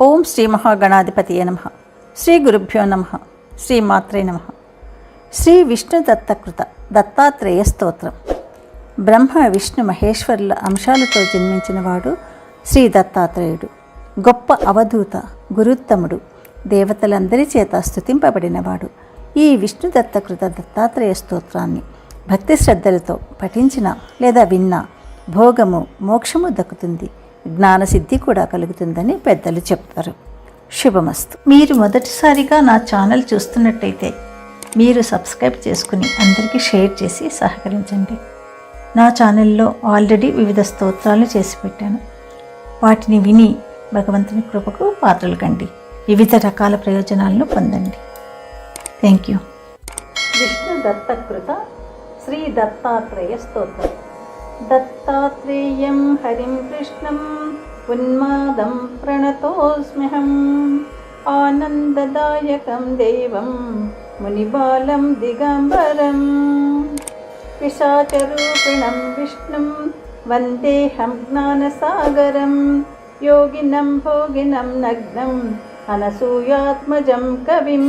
ఓం శ్రీ మహాగణాధిపతియే నమః. శ్రీ గురుభ్యో నమః. శ్రీమాత్రే నమః. శ్రీ విష్ణు దత్తకృత దత్తాత్రేయ స్తోత్రం. బ్రహ్మ విష్ణు మహేశ్వరుల అంశాలతో జన్మించినవాడు శ్రీ దత్తాత్రేయుడు. గొప్ప అవధూత, గురుత్తముడు, దేవతలందరి చేత స్తుతింపబడినవాడు. ఈ విష్ణు దత్తకృత దత్తాత్రేయ స్తోత్రాన్ని భక్తి శ్రద్ధలతో పఠించిన లేదా విన్నా భోగము, మోక్షము దక్కుతుంది, జ్ఞానసిద్ధి కూడా కలుగుతుందని పెద్దలు చెప్తారు. శుభమస్తు. మీరు మొదటిసారిగా నా ఛానల్ చూస్తున్నట్టయితే మీరు సబ్స్క్రైబ్ చేసుకుని అందరికీ షేర్ చేసి సహకరించండి. నా ఛానల్లో ఆల్రెడీ వివిధ స్తోత్రాలు చేసి పెట్టాను. వాటిని విని భగవంతుని కృపకు పాత్రలు కండి, వివిధ రకాల ప్రయోజనాలను పొందండి. Thank you. విష్ణు దత్తకృత శ్రీ దత్తాత్రేయ స్తోత్రం. దత్తాత్రేయం హరిం కృష్ణం ఉన్మాదం ప్రణతోస్మ్యహం. ఆనందదాయకం దేవం మునిబాలం దిగంబరం. పిశాచరూపిణం విష్ణుం వందేహం జ్ఞానసాగరం. యోగినం భోగినం నగ్నం అనసూయాత్మజం కవిం.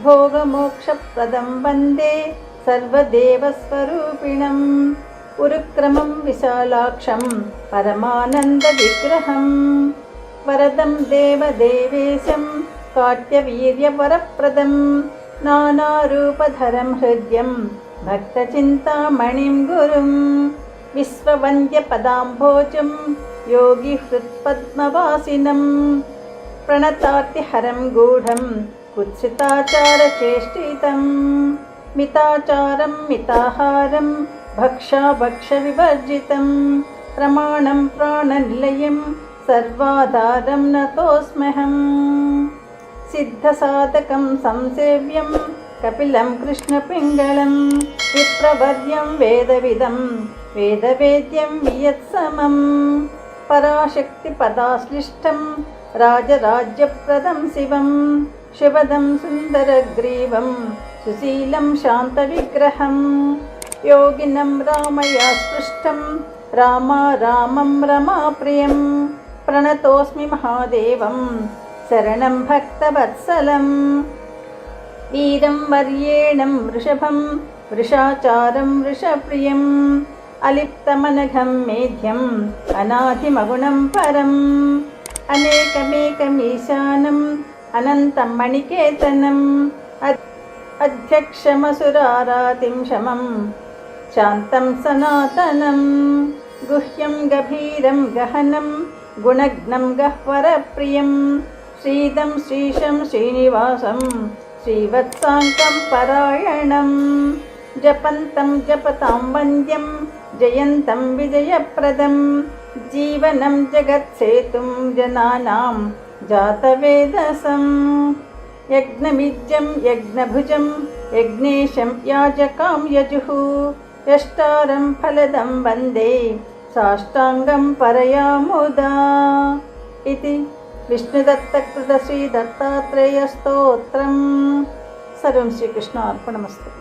భోగమోక్షప్రదం వందే సర్వదేవస్వరూపిణం. ఉరుక్రమం విశాలాక్షం పరమానంద విగ్రహం. వరదం దేవదేవేశం కాట్యవీర్యవరప్రదం. నానారూపధరం హృద్యం భక్తచింతామణిం గురుం. విశ్వవంద్యపదాంభోజం యోగి హృత్పద్మవాసినం. ప్రణతార్తిహరం గూఢం కుత్సితాచారచేష్టితం. మితాచారం మితాహారం భక్ష వివర్జితం. ప్రమాణం ప్రాణనిలయం సర్వాధారం నతోస్మ్యహం. సిద్ధసాధకం సంసేవ్యం కపిలం కృష్ణపింగళం. విప్రవర్యం వేదవిదం వేదవేద్యం వియత్సమం. పరాశక్తి పదాశ్లిష్టం రాజరాజ్యప్రదం శివం. శివదం సుందరగ్రీవం సుశీలం శాంతవిగ్రహం. యోగినం రామయా స్పృష్టం రామం రమాప్రియం. ప్రణతోస్మి మహాదేవం శరణం భక్తవత్సలం. వీరం వర్యేణం వృషభం వృషాచారం వృషప్రియం. అలిప్తమనఘం మేధ్యం అనాధిమగుణం పరం. అనేకమేకమీశానం అనంతం మణికేతనం. అధ్యక్షమసురారాతిం శమం శాంతం సనాతనం. గుహ్యం గభీరం గహనం గుణజ్ఞం గహ్వరప్రియం. శ్రీదం శ్రీశం శ్రీనివాసం శ్రీవత్సాంకం పరాయణం. జపంతం జపతాం వంద్యం జయంతం విజయప్రదం. జీవనం జగత్సేతుం జనానాం జాతవేదసం. యజ్ఞమిజ్యం యజ్ఞభుజం యజ్ఞేశం యాజకాం యజుః. యష్టారం ఫలదం వందే సాష్టాంగం పరయాముదా. ఇది విష్ణుదత్తకృత శ్రీ దత్తాత్రేయ స్తోత్రం. సర్వం శ్రీకృష్ణార్పణమస్తు.